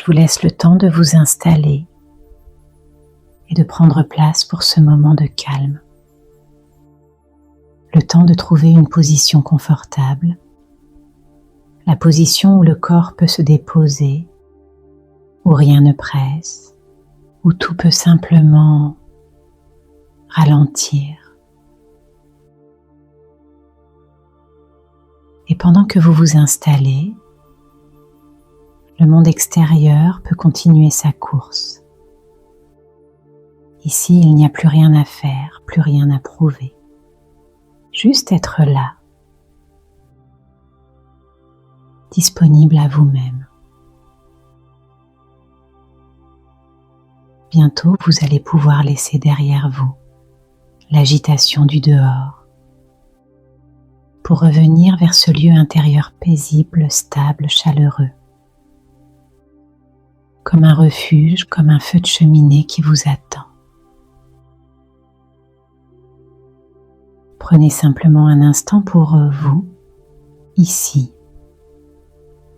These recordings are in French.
vous laisse le temps de vous installer et de prendre place pour ce moment de calme. Le temps de trouver une position confortable, la position où le corps peut se déposer, où rien ne presse, où tout peut simplement ralentir. Et pendant que vous vous installez, le monde extérieur peut continuer sa course. Ici, il n'y a plus rien à faire, plus rien à prouver. Juste être là, disponible à vous-même. Bientôt, vous allez pouvoir laisser derrière vous l'agitation du dehors pour revenir vers ce lieu intérieur paisible, stable, chaleureux, comme un refuge, comme un feu de cheminée qui vous attend. Prenez simplement un instant pour vous, ici,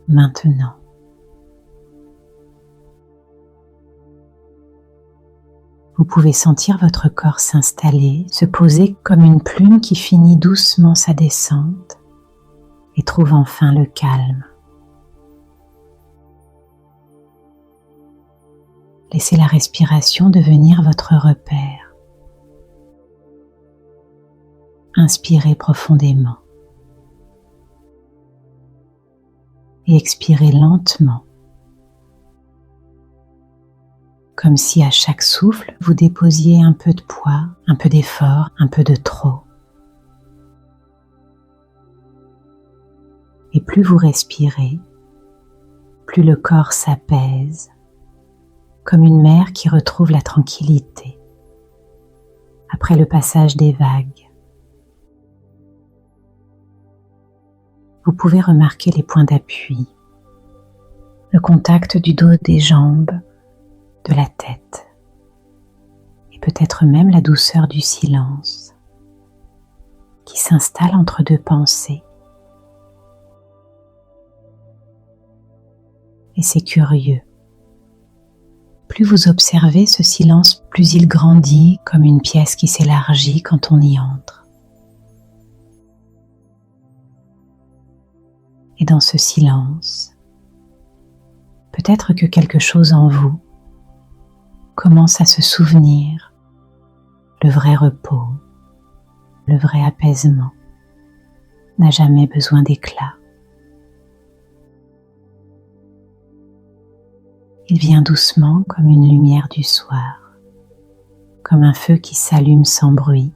maintenant. Vous pouvez sentir votre corps s'installer, se poser comme une plume qui finit doucement sa descente et trouve enfin le calme. Laissez la respiration devenir votre repère. Inspirez profondément et expirez lentement, comme si à chaque souffle vous déposiez un peu de poids, un peu d'effort, un peu de trop. Et plus vous respirez, plus le corps s'apaise, comme une mer qui retrouve la tranquillité après le passage des vagues. Vous pouvez remarquer les points d'appui, le contact du dos des jambes, de la tête, et peut-être même la douceur du silence qui s'installe entre deux pensées. Et c'est curieux. Plus vous observez ce silence, plus il grandit comme une pièce qui s'élargit quand on y entre. Et dans ce silence, peut-être que quelque chose en vous commence à se souvenir, le vrai repos, le vrai apaisement n'a jamais besoin d'éclat. Il vient doucement comme une lumière du soir, comme un feu qui s'allume sans bruit,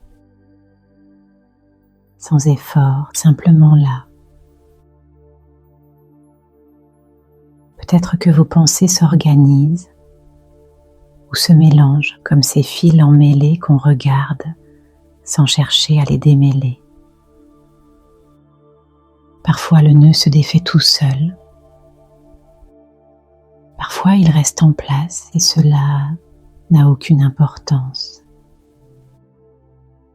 sans effort, simplement là. Peut-être que vos pensées s'organisent ou se mélangent comme ces fils emmêlés qu'on regarde sans chercher à les démêler. Parfois le nœud se défait tout seul. Parfois il reste en place et cela n'a aucune importance.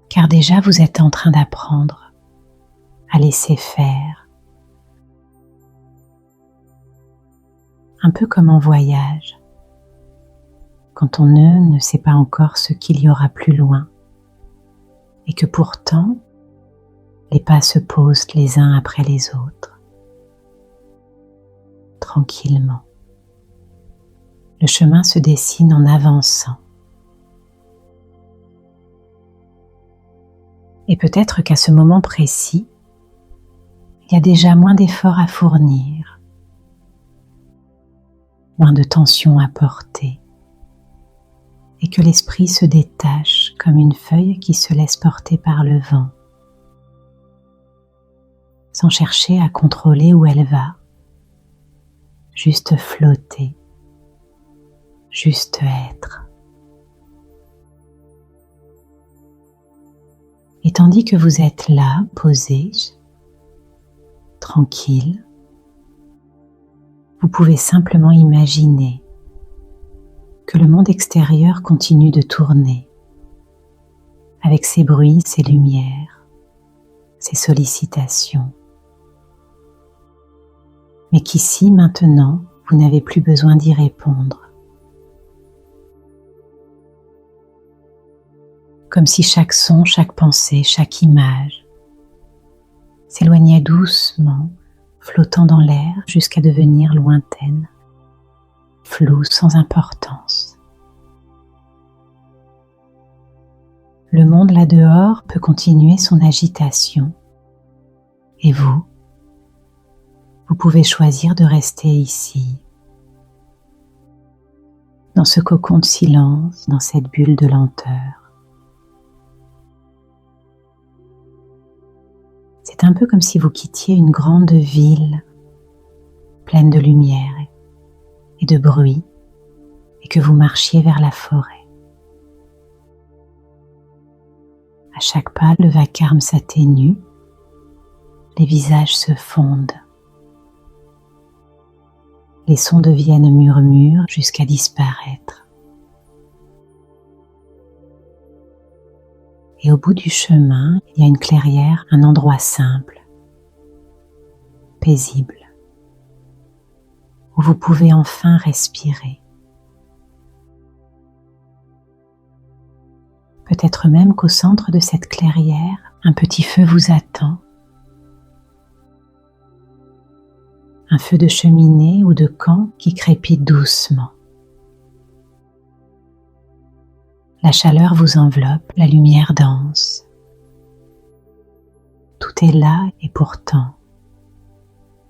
Car déjà vous êtes en train d'apprendre à laisser faire. Un peu comme en voyage, quand ton nœud ne sait pas encore ce qu'il y aura plus loin et que pourtant les pas se posent les uns après les autres, tranquillement. Le chemin se dessine en avançant. Et peut-être qu'à ce moment précis, il y a déjà moins d'efforts à fournir, moins de tension à porter, et que l'esprit se détache comme une feuille qui se laisse porter par le vent, sans chercher à contrôler où elle va, juste flotter, juste être. Et tandis que vous êtes là, posé, tranquille, vous pouvez simplement imaginer que le monde extérieur continue de tourner avec ses bruits, ses lumières, ses sollicitations. Mais qu'ici, maintenant, Vous n'avez plus besoin d'y répondre. Comme si chaque son, chaque pensée, chaque image s'éloignait doucement, flottant dans l'air jusqu'à devenir lointaine, floue, sans importance. Le monde là dehors peut continuer son agitation et vous pouvez choisir de rester ici, dans ce cocon de silence, dans cette bulle de lenteur. C'est un peu comme si vous quittiez une grande ville pleine de lumière et de bruit et que vous marchiez vers la forêt. À chaque pas, le vacarme s'atténue, les visages se fondent. Les sons deviennent murmures jusqu'à disparaître. Et au bout du chemin, il y a une clairière, un endroit simple, paisible, où vous pouvez enfin respirer. Peut-être même qu'au centre de cette clairière, un petit feu vous attend. Un feu de cheminée ou de camp qui crépite doucement. La chaleur vous enveloppe, la lumière danse. Tout est là et pourtant,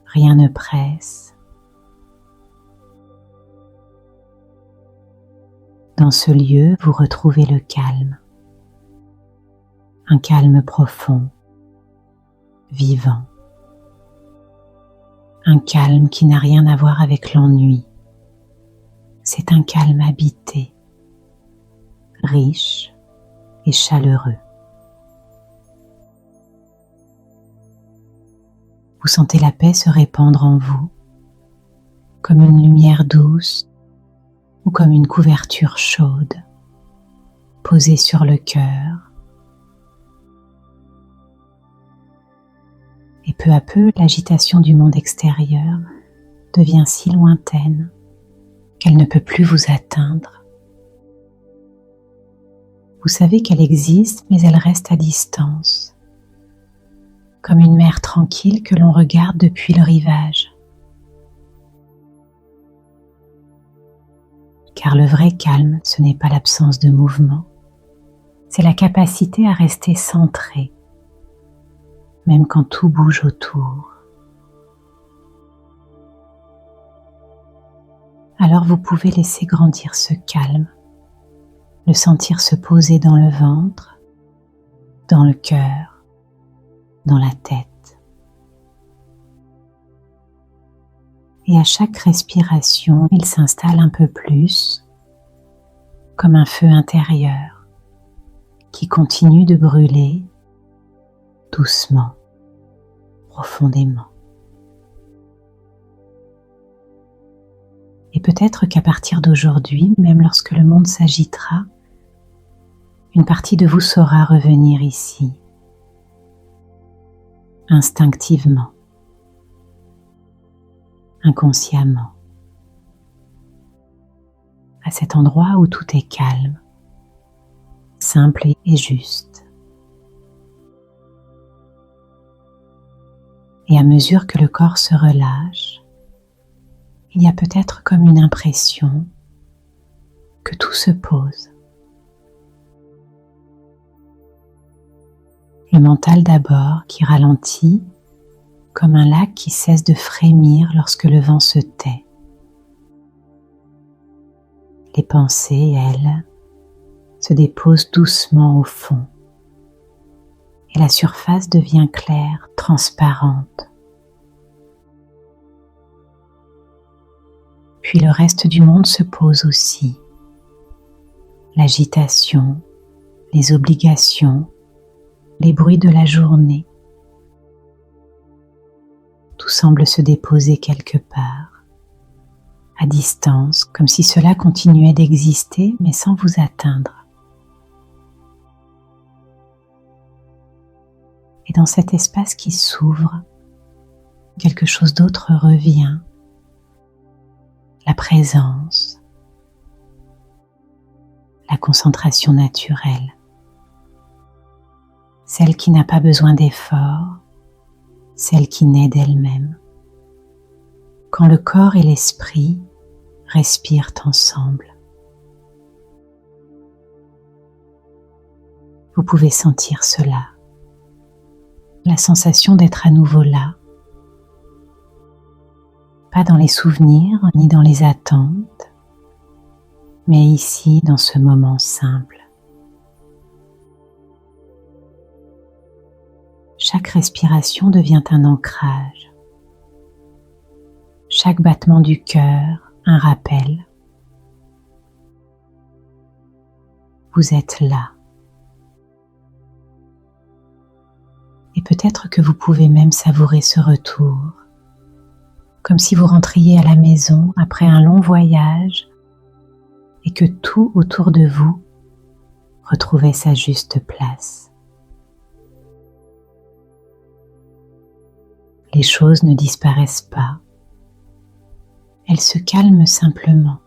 rien ne presse. Dans ce lieu, vous retrouvez le calme. Un calme profond, vivant. Un calme qui n'a rien à voir avec l'ennui. C'est un calme habité, riche et chaleureux. Vous sentez la paix se répandre en vous, comme une lumière douce ou comme une couverture chaude posée sur le cœur. Et peu à peu, l'agitation du monde extérieur devient si lointaine qu'elle ne peut plus vous atteindre. Vous savez qu'elle existe, mais elle reste à distance, comme une mer tranquille que l'on regarde depuis le rivage. Car le vrai calme, ce n'est pas l'absence de mouvement, c'est la capacité à rester centré, même quand tout bouge autour. Alors vous pouvez laisser grandir ce calme, le sentir se poser dans le ventre, dans le cœur, dans la tête. Et à chaque respiration, il s'installe un peu plus, comme un feu intérieur qui continue de brûler doucement, profondément. Et peut-être qu'à partir d'aujourd'hui, même lorsque le monde s'agitera, une partie de vous saura revenir ici, instinctivement, inconsciemment, à cet endroit où tout est calme, simple et juste. Et à mesure que le corps se relâche, il y a peut-être comme une impression que tout se pose. Le mental d'abord qui ralentit comme un lac qui cesse de frémir lorsque le vent se tait. Les pensées, elles, se déposent doucement au fond et la surface devient claire, transparente. Puis le reste du monde se pose aussi. L'agitation, les obligations, les bruits de la journée. Tout semble se déposer quelque part, à distance, comme si cela continuait d'exister, mais sans vous atteindre. Et dans cet espace qui s'ouvre, quelque chose d'autre revient. la présence, la concentration naturelle, celle qui n'a pas besoin d'effort, celle qui naît d'elle-même. Quand le corps et l'esprit respirent ensemble. Vous pouvez sentir cela, la sensation d'être à nouveau là, pas dans les souvenirs ni dans les attentes, mais ici dans ce moment simple. Chaque respiration devient un ancrage, chaque battement du cœur un rappel. Vous êtes là. Et peut-être que vous pouvez même savourer ce retour, comme si vous rentriez à la maison après un long voyage et que tout autour de vous retrouvait sa juste place. Les choses ne disparaissent pas, elles se calment simplement.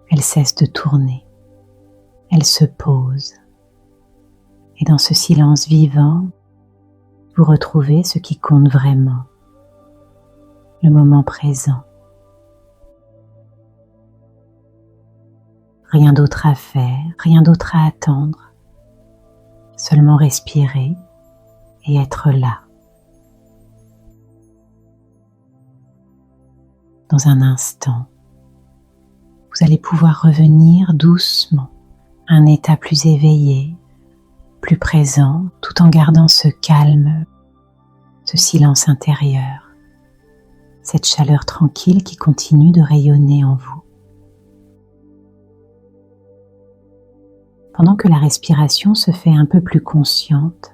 Elles cessent de tourner, elles se posent. Et dans ce silence vivant, vous retrouvez ce qui compte vraiment, le moment présent. Rien d'autre à faire, rien d'autre à attendre, seulement respirer et être là. Dans un instant, vous allez pouvoir revenir doucement à un état plus éveillé, plus présent, tout en gardant ce calme, ce silence intérieur, cette chaleur tranquille qui continue de rayonner en vous. Pendant que la respiration se fait un peu plus consciente,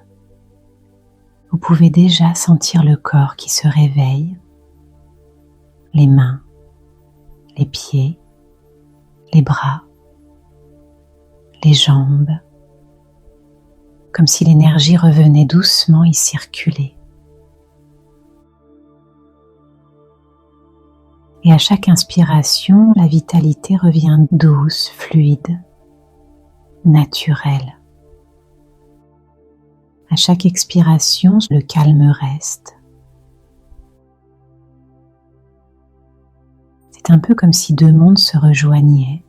vous pouvez déjà sentir le corps qui se réveille, les mains, les pieds, les bras, les jambes, comme si l'énergie revenait doucement y circuler. Et à chaque inspiration, la vitalité revient douce, fluide, naturelle. À chaque expiration, le calme reste. C'est un peu comme si deux mondes se rejoignaient,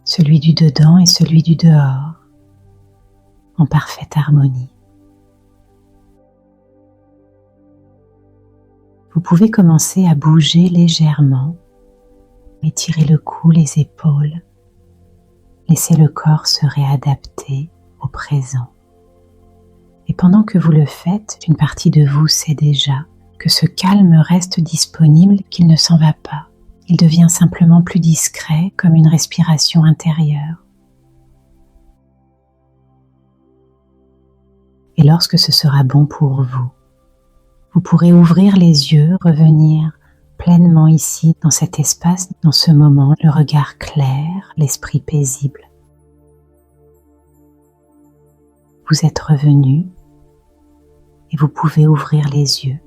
celui du dedans et celui du dehors, en parfaite harmonie. Vous pouvez commencer à bouger légèrement, étirer le cou, les épaules, laisser le corps se réadapter au présent. Et pendant que vous le faites, une partie de vous sait déjà que ce calme reste disponible, qu'il ne s'en va pas. Il devient simplement plus discret, comme une respiration intérieure. Et lorsque ce sera bon pour vous, vous pourrez ouvrir les yeux, revenir pleinement ici, dans cet espace, dans ce moment, le regard clair, l'esprit paisible. Vous êtes revenu et vous pouvez ouvrir les yeux.